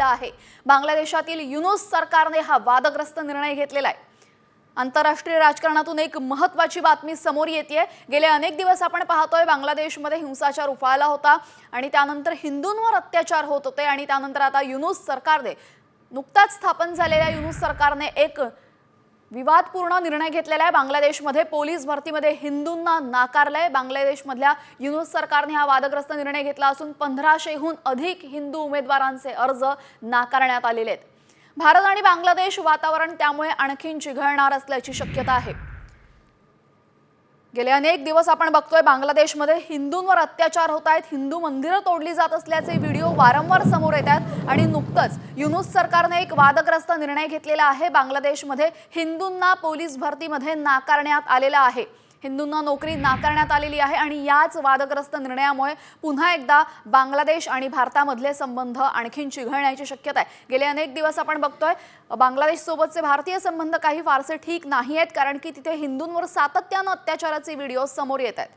आहे। बांगलादेशातील युनूस सरकारने हा वादग्रस्त निर्णय घेतलेला आहे। आंतरराष्ट्रीय राजकारणातून एक महत्त्वाची बातमी समोर येतेय। गेले अनेक दिवस आपण पाहतोय बांगलादेशमध्ये हिंसाचार उफाळला होता आणि त्यानंतर हिंदूंवर अत्याचार होत होते आणि त्यानंतर आता युनूस सरकारने नुकताच स्थापन झालेल्या युनूस सरकारने एक विवादपूर्ण निर्णय घेतलेला आहे। बांगलादेशमध्ये पोलीस भरतीमध्ये हिंदूंना नाकारलंय। बांगलादेशमधल्या युनूस सरकारने हा वादग्रस्त निर्णय घेतला असून 1500हून अधिक हिंदू उमेदवारांचे अर्ज नाकारण्यात आलेले आहेत। भारत आणि बांगलादेश वातावरण त्यामुळे आणखीन चिघळणार असल्याची शक्यता आहे। गेले अनेक दिवस आपण बघतोय बांगलादेशमध्ये हिंदूंवर अत्याचार होत आहेत, हिंदू मंदिरं तोडली जात असल्याचे व्हिडिओ वारंवार समोर येतात आणि नुकतंच युनूस सरकारने एक वादग्रस्त निर्णय घेतलेला आहे। बांगलादेशमध्ये हिंदूंना पोलीस भरतीमध्ये नाकारण्यात आलेला आहे। हिंदूंना नोकरी नाकारण्यात आलेली आहे आणि याच वादग्रस्त निर्णयामुळे पुन्हा एकदा बांगलादेश आणि भारतामधले संबंध आणखीन चिघळण्याची शक्यता आहे। गेले अनेक दिवस आपण बघतोय बांगलादेश सोबतचे भारतीय संबंध काही फारसे ठीक नाही आहेत, कारण की तिथे हिंदूंवर सातत्याने अत्याचाराचे व्हिडिओ समोर येत आहेत।